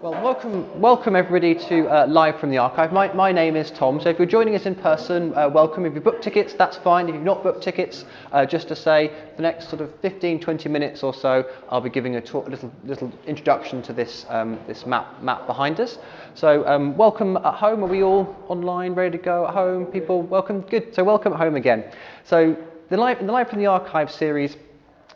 Well, welcome everybody to Live from the Archive. My name is Tom, so if you're joining us in person, welcome. If you've booked tickets, that's fine. If you've not booked tickets, just to say, the next sort of 15-20 minutes or so, I'll be giving a little introduction to this this map behind us. So welcome at home. Are we all online, ready to go at home? People, welcome. Good. So welcome at home again. So in the Live from the Archive series,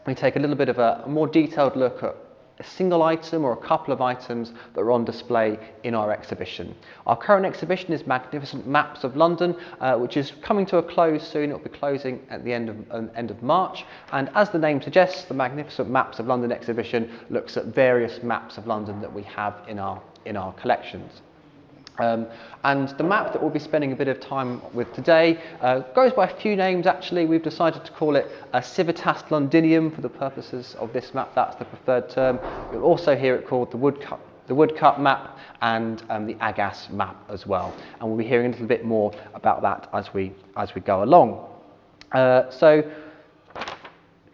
we take a little bit of a more detailed look at a single item or a couple of items that are on display in our exhibition. Our current exhibition is Magnificent Maps of London, which is coming to a close soon. It will be closing at the end of March. And as the name suggests, the Magnificent Maps of London exhibition looks at various maps of London that we have in our collections. And the map that we'll be spending a bit of time with today goes by a few names actually. We've decided to call it a Civitas Londinium for the purposes of this map. That's the preferred term. You'll also hear it called the Woodcut map and the Agas map as well. And we'll be hearing a little bit more about that as we go along. So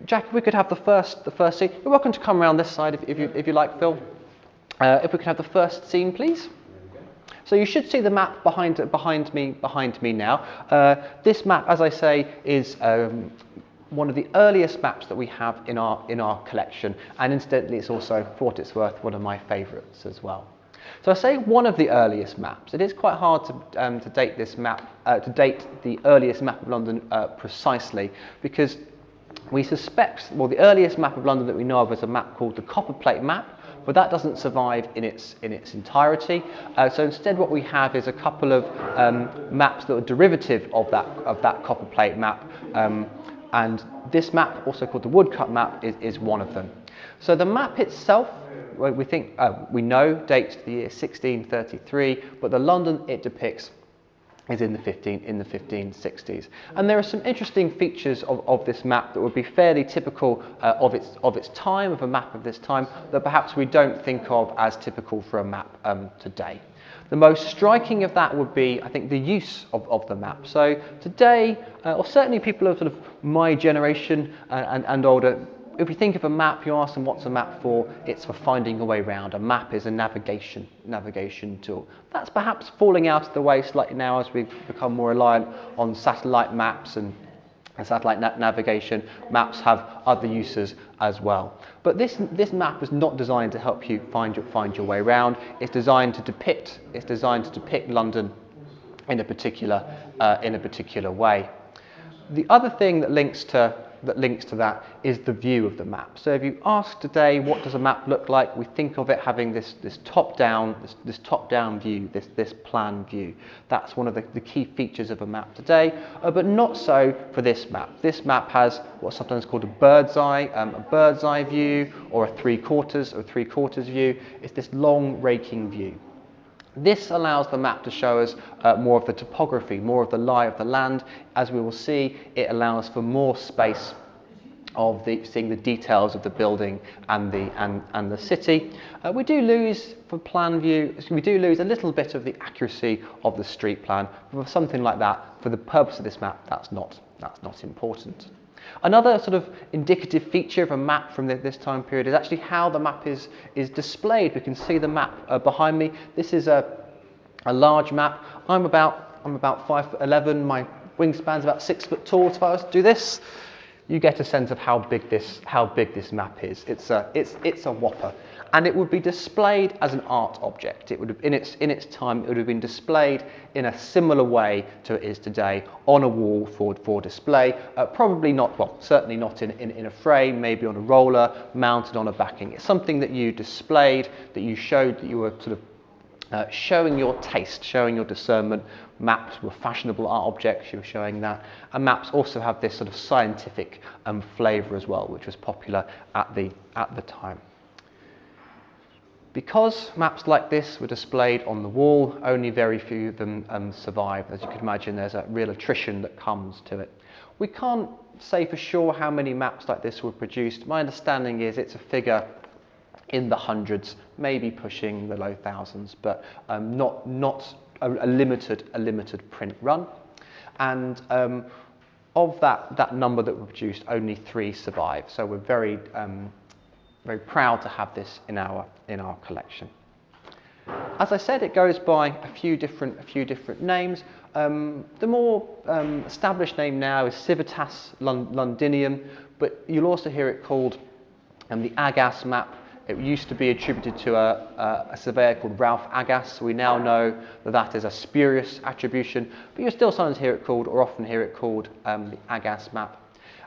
Jack, if we could have the first scene. You're welcome to come around this side if you like, Phil. If we could have the first scene, please. So you should see the map behind me now. This map, as I say, is one of the earliest maps that we have in our collection, and incidentally, it's also, for what it's worth, one of my favourites as well. So I say one of the earliest maps. It is quite hard to date this map, to date the earliest map of London precisely, because we suspect, well, the earliest map of London that we know of is a map called the Copperplate map. But that doesn't survive in its entirety. So instead, what we have is a couple of maps that are derivative of that Copperplate map, and this map, also called the Woodcut map, is one of them. So the map itself, we know dates the year 1633, but the London it depicts is in the 1560s, and there are some interesting features of this map that would be fairly typical of its time, of a map of this time, that perhaps we don't think of as typical for a map today. The most striking of that would be, I think, the use of the map. So today, or certainly people of sort of my generation and older, if we think of a map, you ask them what's a map for, it's for finding a way around. A map is a navigation tool. That's perhaps falling out of the way slightly now as we've become more reliant on satellite maps and satellite navigation. Maps have other uses as well. But this map is not designed to help you find your way around. It's designed to depict London in a particular way. The other thing that links to that is the view of the map. So if you ask today, what does a map look like? We think of it having this top-down view, this plan view. That's one of the key features of a map today, but not so for this map. This map has what's sometimes called a bird's eye view, or a three-quarters view. It's this long raking view. This allows the map to show us more of the topography, more of the lie of the land. As we will see, it allows for more space of seeing the details of the building and the city. We do lose, for plan view, we do lose a little bit of the accuracy of the street plan. But for something like that, for the purpose of this map, that's not important. Another sort of indicative feature of a map from this time period is actually how the map is displayed. We can see the map behind me. This is a large map. I'm about 5'11". My wingspan's about 6 foot tall. So if I was to do this, you get a sense of how big this map is. It's a whopper. And it would be displayed as an art object. It would have, in its time, it would have been displayed in a similar way to it is today, on a wall for display. Probably not, well, certainly not in a frame, maybe on a roller, mounted on a backing. It's something that you displayed, that you showed, that you were sort of showing your taste, showing your discernment. Maps were fashionable art objects, you were showing that. And maps also have this sort of scientific flavour as well, which was popular at the time. Because maps like this were displayed on the wall, only very few of them survive. As you can imagine, there's a real attrition that comes to it. We can't say for sure how many maps like this were produced. My understanding is it's a figure in the hundreds, maybe pushing the low thousands, but not a limited print run. And of that number that were produced, only 3 survive. So we're very proud to have this in our collection. As I said, it goes by a few different names. The more established name now is Civitas Londinium, but you'll also hear it called the Agass map. It used to be attributed to a surveyor called Ralph Agass. We now know that that is a spurious attribution, but you'll still sometimes hear it called, or often hear it called, the Agass map.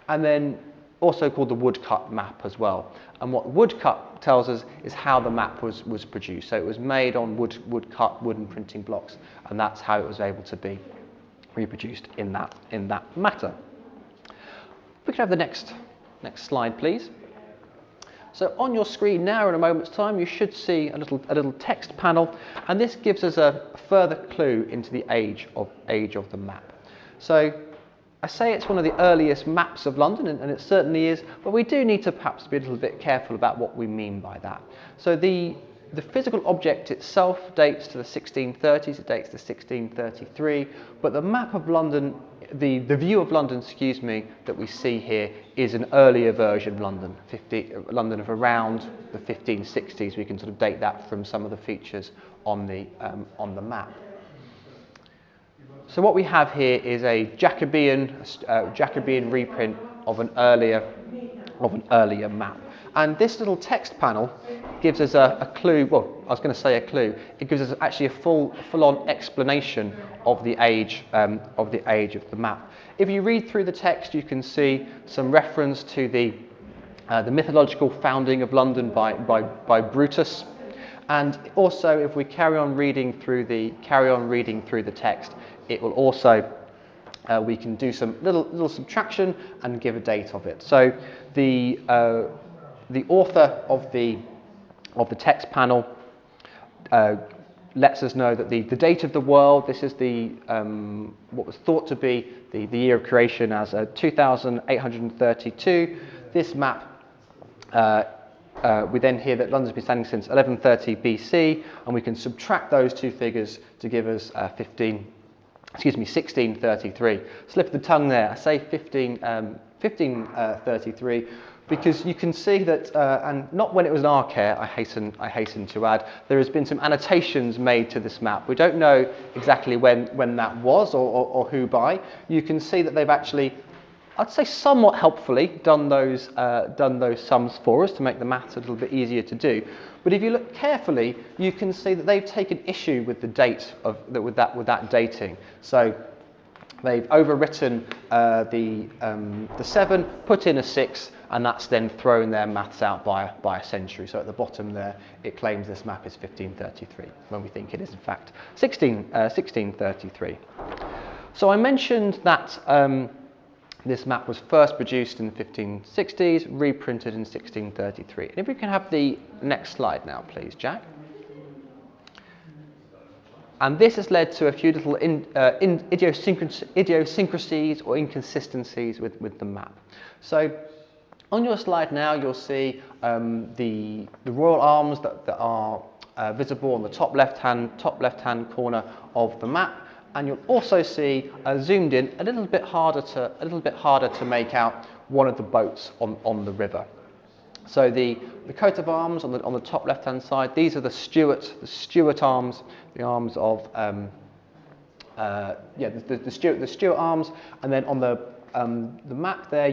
And then also called the woodcut map as well. And what woodcut tells us is how the map was produced. So it was made on woodcut wooden printing blocks, and that's how it was able to be reproduced in that matter. If we could have the next slide, please. So on your screen now, in a moment's time, you should see a little text panel, and this gives us a further clue into the age of the map. So I say it's one of the earliest maps of London, and it certainly is, but we do need to perhaps be a little bit careful about what we mean by that. So the physical object itself dates to the 1630s, it dates to 1633, but the map of London, the view of London, excuse me, that we see here is an earlier version of London, London of around the 1560s. We can sort of date that from some of the features on the map. So what we have here is a Jacobean reprint of an earlier map. And this little text panel gives us a clue. Well, I was going to say a clue. It gives us actually a full-on explanation of the age of the map. If you read through the text, you can see some reference to the mythological founding of London by Brutus. And also, if we carry on reading through the text, it will also we can do some little subtraction and give a date of it. So the author of the text panel lets us know that the date of the world, this is the what was thought to be the year of creation as 2832. This map, we then hear that London's been standing since 1130 BC, and we can subtract those two figures to give us 1633. Slip of the tongue there. I say 1533 because you can see that, and not when it was in our care, I hasten to add, there has been some annotations made to this map. We don't know exactly when that was or who by. You can see that they've actually, I'd say somewhat helpfully, done those sums for us to make the maths a little bit easier to do. But if you look carefully, you can see that they've taken issue with the date with that dating. So they've overwritten the 7, put in a 6, and that's then thrown their maths out by a century. So at the bottom there, it claims this map is 1533, when we think it is in fact 1633. So I mentioned that this map was first produced in the 1560s, reprinted in 1633. And if we can have the next slide now, please, Jack. And this has led to a few little idiosyncrasies or inconsistencies with the map. So on your slide now, you'll see the royal arms that are visible on the top left-hand corner of the map. And you'll also see, zoomed in, a little bit harder to make out one of the boats on the river. So the coat of arms on the top left-hand side, these are the Stuart arms, the arms of the Stuart arms, and then on the map there,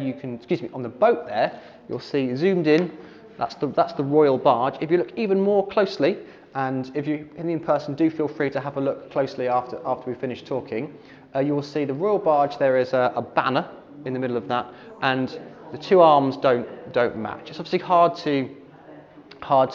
on the boat there, you'll see zoomed in. That's the royal barge. If you look even more closely, and if you're in person, do feel free to have a look closely after we finish talking. You will see the royal barge. There is a banner in the middle of that, and the two arms don't match. It's obviously hard to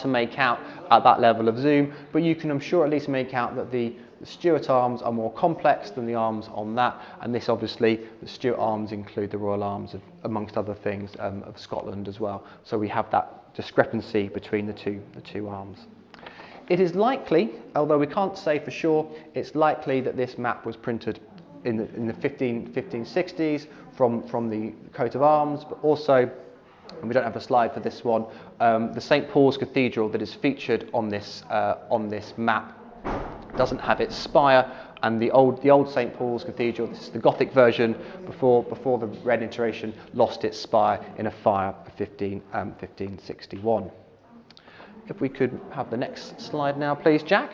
make out at that level of zoom, but you can, I'm sure, at least make out that the Stuart arms are more complex than the arms on that, and this obviously, the Stuart arms include the royal arms of, amongst other things, of Scotland as well. So we have that discrepancy between the two arms. It is likely, although we can't say for sure, it's likely that this map was printed in the 1560s from the coat of arms, but also, and we don't have a slide for this one, the St. Paul's Cathedral that is featured on this map doesn't have its spire, and the old St. Paul's Cathedral, this is the Gothic version, before the Red iteration, lost its spire in a fire of 1561. If we could have the next slide now, please, Jack.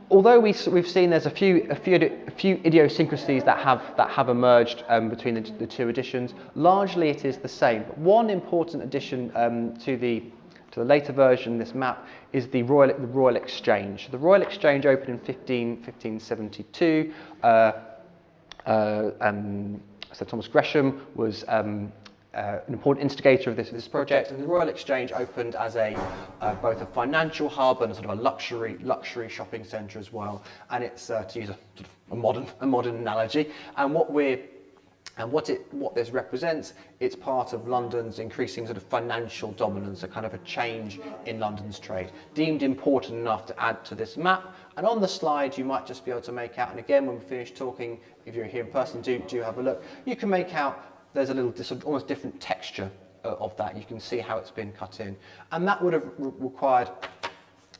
Although we've seen there's a few idiosyncrasies that have emerged between the two editions, largely it is the same. But one important addition to the later version of this map is the Royal Exchange. The Royal Exchange opened in 1572. Sir Thomas Gresham was an important instigator of this project, and the Royal Exchange opened as both a financial hub and a sort of a luxury shopping centre as well. And it's to use a sort of a modern analogy. And what this represents, it's part of London's increasing sort of financial dominance, a kind of a change in London's trade, deemed important enough to add to this map. And on the slide, you might just be able to make out, and again, when we finish talking, if you're here in person, do have a look. You can make out there's a little sort of almost different texture of that. You can see how it's been cut in. And that would have required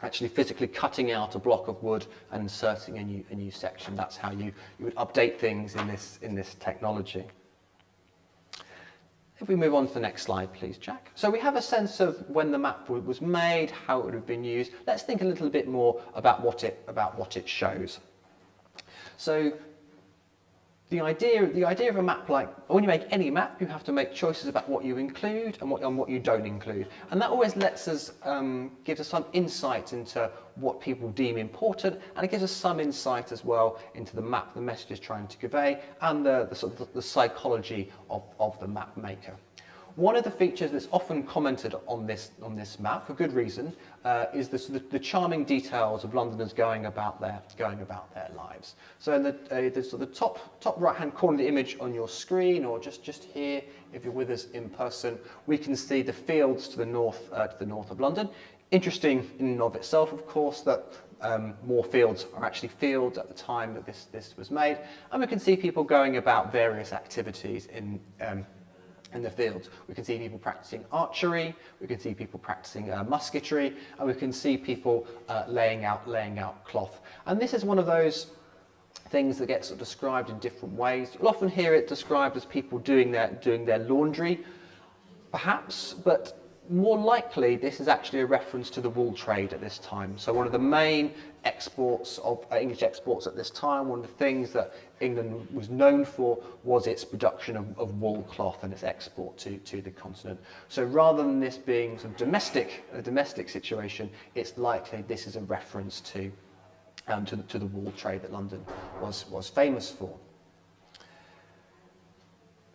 actually physically cutting out a block of wood and inserting a new section. That's how you would update things in this technology. If we move on to the next slide, please, Jack. So we have a sense of when the map was made, how it would have been used. Let's think a little bit more about what it shows. So the idea of a map, like when you make any map, you have to make choices about what you include and what you don't include, and that always lets us gives us some insight into what people deem important, and it gives us some insight as well into the map the message is trying to convey, and the sort of the psychology of the map maker. One of the features that's often commented on this map, for good reason, is the charming details of Londoners going about their lives. So in the sort of top right-hand corner of the image on your screen, or just here, if you're with us in person, we can see the fields to the north of London. Interesting in and of itself, of course, that more fields are actually fields at the time that this was made, and we can see people going about various activities in the fields. We can see people practicing archery, we can see people practicing musketry, and we can see people laying out cloth. And this is one of those things that gets sort of described in different ways. You'll often hear it described as people doing their laundry, perhaps, but more likely this is actually a reference to the wool trade at this time. So one of the main exports of English exports at this time, one of the things that England was known for was its production of wool cloth and its export to the continent. So rather than this being sort of a domestic situation, it's likely this is a reference to the wool trade that London was famous for.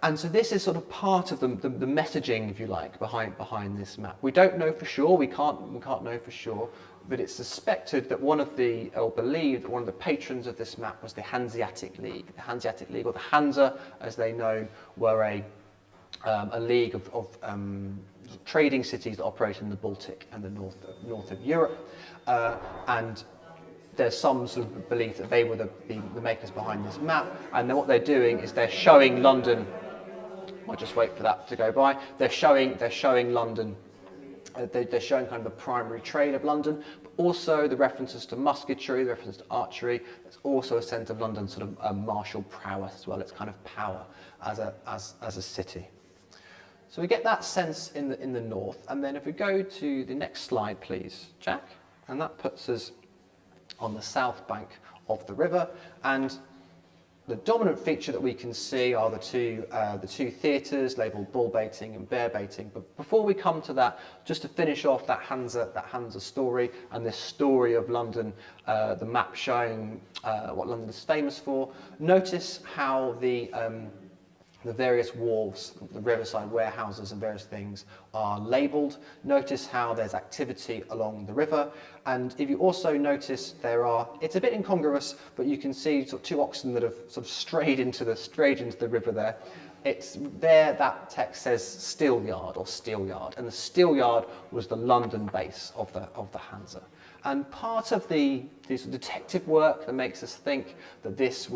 And so this is sort of part of the messaging, if you like, behind this map. We don't know for sure, we can't know for sure, but it's suspected that believed that one of the patrons of this map was the Hanseatic League. The Hanseatic League, or the Hansa, as they know, were a league of trading cities that operated in the Baltic and the north of Europe, and there's some sort of belief that they were the makers behind this map, and then what they're doing is they're showing London. I'll just wait for that to go by. They're showing London. They're showing kind of the primary trade of London, but also the references to musketry, the references to archery. There's also a sense of London's sort of martial prowess as well. It's kind of power as a city. So we get that sense in the north, and then if we go to the next slide, please, Jack, and that puts us on the south bank of the river, and the dominant feature that we can see are the two theatres labelled bull baiting and bear baiting. But before we come to that, just to finish off that Hansa story and this story of London, the map showing what London is famous for, notice how the various wharves, the riverside warehouses and various things are labelled. Notice how there's activity along the river, and if you also notice it's a bit incongruous, but you can see sort of two oxen that have sort of strayed into the river there. It's there, that text says Steelyard or Steelyard, and the Steelyard was the London base of the Hansa. And part of the detective work that makes us think that this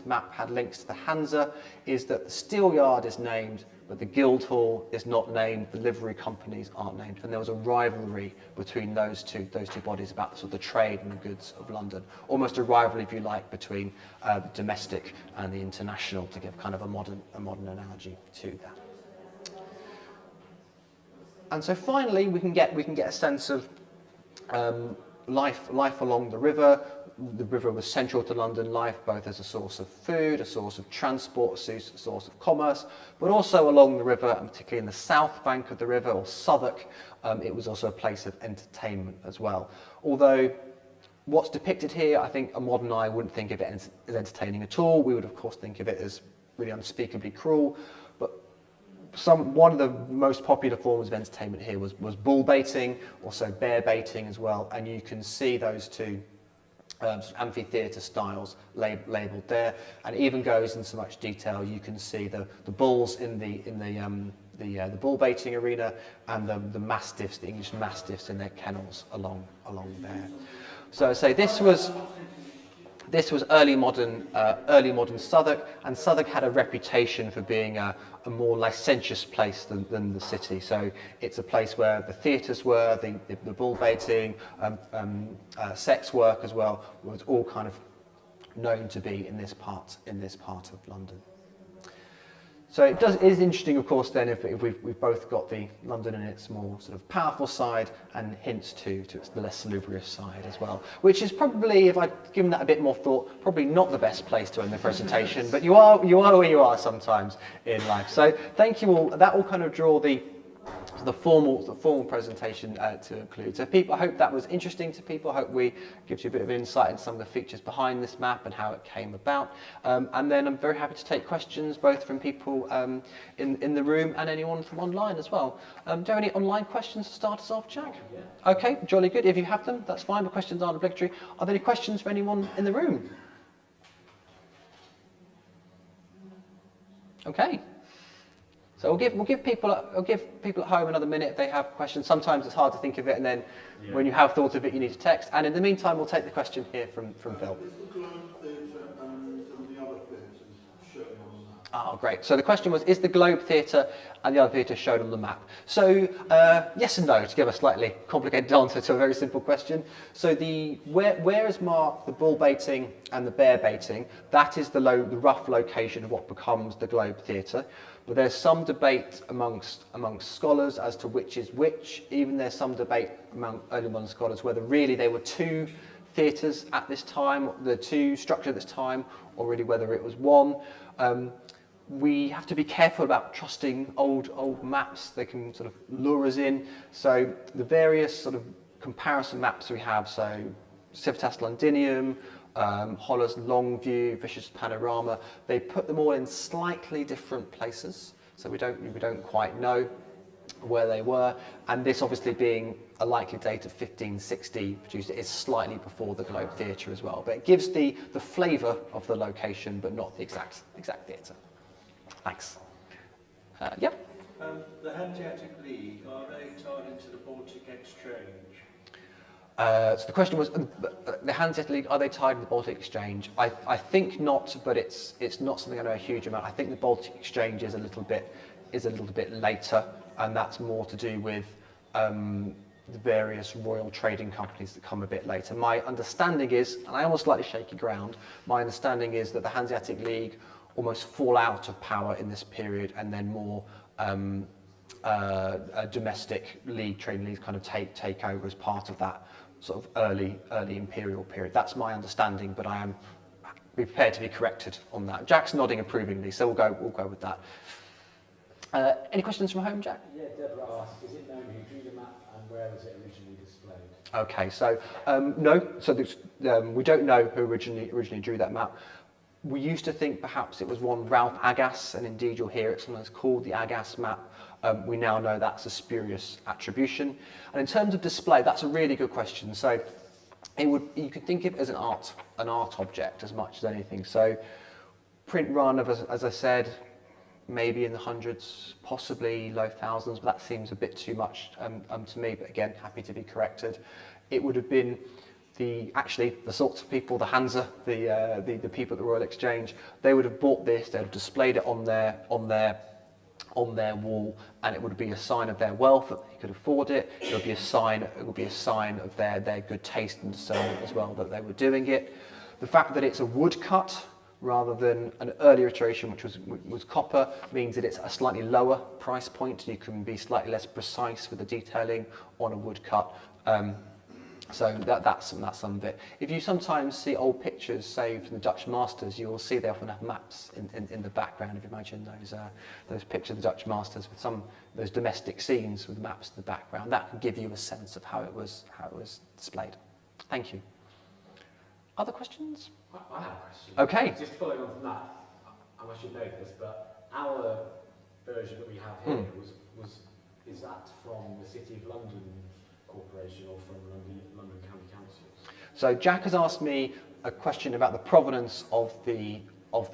map had links to the Hansa is that the Steelyard is named, but the Guildhall is not named, the livery companies aren't named, and there was a rivalry between those two bodies about the sort of the trade and the goods of London. Almost a rivalry, if you like, between the domestic and the international, to give kind of a modern analogy to that. And so finally, we can get a sense of life along the river. The river was central to London life, both as a source of food, a source of transport, a source of commerce, but also along the river, and particularly in the south bank of the river, or Southwark, it was also a place of entertainment as well. Although what's depicted here, I think a modern eye wouldn't think of it as entertaining at all. We would, of course, think of it as really unspeakably cruel. But one of the most popular forms of entertainment here was bull baiting, also bear baiting as well, and you can see those two amphitheatre styles labelled there, and it even goes into so much detail. You can see the bulls in the bull baiting arena, and the mastiffs, the English mastiffs, in their kennels along there. So I say this was early modern Southwark, and Southwark had a reputation for being a more licentious place than the city. So it's a place where the theatres were, the bull baiting, sex work as well, was all kind of known to be in this part of London. So it is interesting, of course, then if we've both got the London in its more sort of powerful side and hints to its less salubrious side as well, which is probably, if I'd given that a bit more thought, probably not the best place to end the presentation, but you are where you are sometimes in life. So thank you all. That will kind of draw the formal presentation to conclude. So I hope that was interesting to people. I hope we gives you a bit of insight into some of the features behind this map and how it came about. And then I'm very happy to take questions both from people in the room and anyone from online as well. Do you have any online questions to start us off, Jack? Yeah. Okay, jolly good. If you have them, that's fine. The questions aren't obligatory. Are there any questions for anyone in the room? Okay. So we'll give people at home another minute if they have questions. Sometimes it's hard to think of it, and then when you have thought of it, you need to text. And in the meantime, we'll take the question here from Phil. Is the Globe Theatre and some of the other theatres shown on the map? Oh, great. So the question was, is the Globe Theatre and the other theatre shown on the map? So yes and no, to give a slightly complicated answer to a very simple question. So where is marked the bull baiting and the bear baiting? That is the rough location of what becomes the Globe Theatre. But there's some debate amongst scholars as to which is which. Even there's some debate among early modern scholars whether really there were two theatres at this time, the two structured at this time, or really whether it was one. We have to be careful about trusting old maps. They can sort of lure us in. So the various sort of comparison maps we have, so Civitas Londinium, Holler's Longview, Fisher's Panorama, they put them all in slightly different places, so we don't quite know where they were, and this obviously being a likely date of 1560 produced, it is slightly before the Globe Theatre as well, but it gives the flavour of the location, but not the exact theatre. Thanks. Yep. The Hanseatic League, are they tied into the Baltic Exchange? So the question was, the Hanseatic League, are they tied to the Baltic Exchange? I think not, but it's not something I know a huge amount. I think the Baltic Exchange is a little bit later, and that's more to do with the various royal trading companies that come a bit later. My understanding is, and I am on slightly shaky ground, my understanding is that the Hanseatic League almost fall out of power in this period, and then more domestic league, trading leagues kind of take over as part of that sort of early imperial period. That's my understanding, but I am prepared to be corrected on that. Jack's nodding approvingly, so we'll go with that. Any questions from home, Jack? Yeah, Deborah asked, is it known who drew the map and where was it originally displayed? Okay, so no, so we don't know who originally drew that map. We used to think perhaps it was one Ralph Agass, and indeed you'll hear it sometimes called the Agass map. We now know that's a spurious attribution. And in terms of display, that's a really good question. So you could think of it as an art object as much as anything. So print run of, as I said, maybe in the hundreds, possibly low thousands, but that seems a bit too much to me, but again, happy to be corrected. It would have been the sorts of people, the Hansa, the people at the Royal Exchange, they would have bought this, they'd have displayed it on their wall, and it would be a sign of their wealth that they could afford it. It would be a sign of their good taste and discernment as well that they were doing it. The fact that it's a woodcut rather than an earlier iteration which was copper, means that it's a slightly lower price point. You can be slightly less precise with the detailing on a woodcut. So that's some of it. If you sometimes see old pictures saved from the Dutch masters, you will see they often have maps in the background. If you imagine those pictures of the Dutch masters with some of those domestic scenes with maps in the background, that can give you a sense of how it was displayed. Thank you. Other questions? I have a question. Okay. Just following on from that, I should know this, but our version that we have here is that from the City of London Corporation or from London County Councils? So Jack has asked me a question about the provenance of the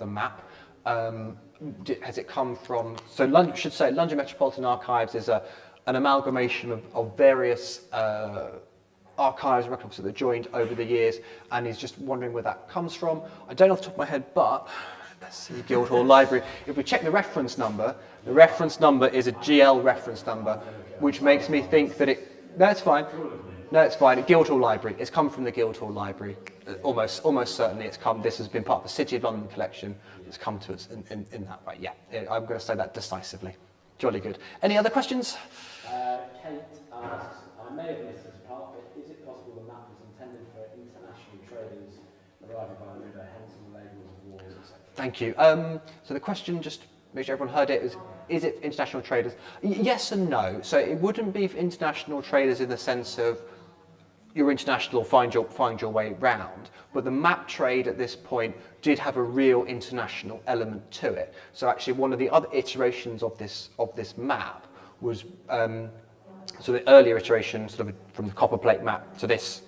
map. Has it come from? So London, should say London Metropolitan Archives is an amalgamation of various archives and records that are joined over the years, and he's just wondering where that comes from. I don't know off the top of my head, but let's see, Guildhall Library. If we check the reference number is a GL reference number, which makes me think that it. No, it's fine. No, it's fine. Guildhall Library. It's come from the Guildhall Library. Almost certainly it's come. This has been part of the City of London collection. It's come to us in that way. Yeah, I'm going to say that decisively. Jolly good. Any other questions? Kate asks, I may have missed this part, but is it possible the map was intended for international traders arriving by the river, hence the labels of wars, etc.? Thank you. So the question, just to make sure everyone heard it, is it international traders? Yes and no. So it wouldn't be for international traders in the sense of your international find your way round, but the map trade at this point did have a real international element to it. So actually one of the other iterations of this map was so the earlier iteration, sort of from the copper plate map to this,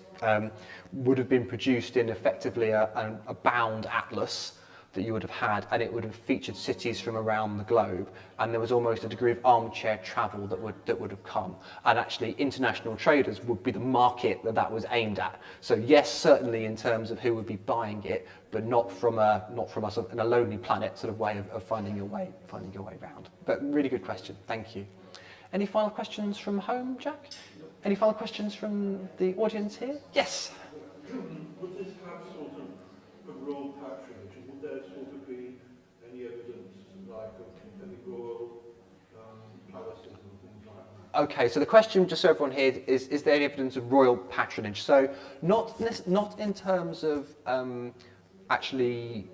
would have been produced in effectively a bound atlas that you would have had, and it would have featured cities from around the globe, and there was almost a degree of armchair travel that would have come, and actually international traders would be the market that was aimed at. So yes, certainly in terms of who would be buying it, but not from a sort of in a lonely planet sort of way of finding your way round. But really good question, thank you. Any final questions from home, Jack? Any final questions from the audience here? Yes. Would this have sort of a royal patronage, and would there sort of be any evidence like of any royal palaces and things like that? Okay, so the question, just so everyone here, is there any evidence of royal patronage? So not in terms of actually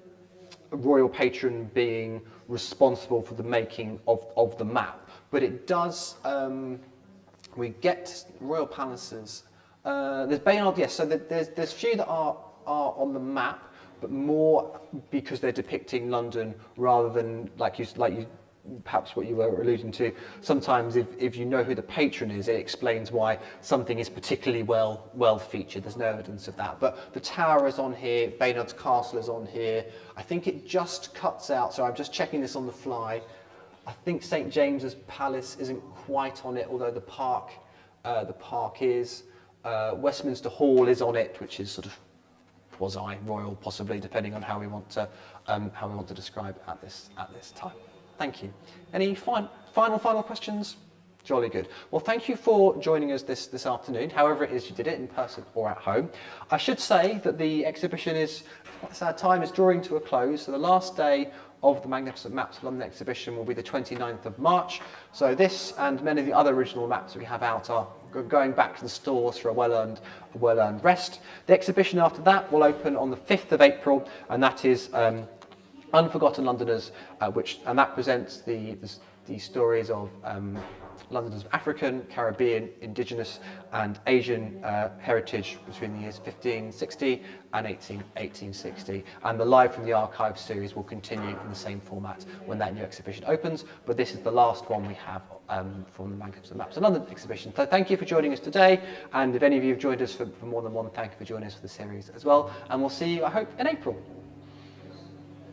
a royal patron being responsible for the making of the map, but it does, we get royal palaces. There's Baynard, yes, so there's few that are on the map, but more because they're depicting London rather than like you perhaps what you were alluding to. Sometimes if you know who the patron is, it explains why something is particularly well featured. There's no evidence of that. But the tower is on here, Baynard's Castle is on here. I think it just cuts out, so I'm just checking this on the fly. I think St James's Palace isn't quite on it, although the park is. Westminster Hall is on it, which is sort of quasi-royal, possibly, depending on how we want to describe at this time. Thank you. Any final questions? Jolly good. Well, thank you for joining us this afternoon, however it is you did it, in person or at home. I should say that the exhibition is, time is drawing to a close, so the last day of the Magnificent Maps London exhibition will be the 29th of March. So this and many of the other original maps we have out are going back to the stores for a well-earned rest. The exhibition after that will open on the 5th of April, and that is Unforgotten Londoners, and that presents the stories of Londoners of African, Caribbean, Indigenous and Asian heritage between the years 1560 and 1860. And the Live from the Archive series will continue in the same format when that new exhibition opens, but this is the last one we have from the Magnificent Maps of London exhibition. So thank you for joining us today, and if any of you have joined us for more than one, thank you for joining us for the series as well, and we'll see you, I hope, in April.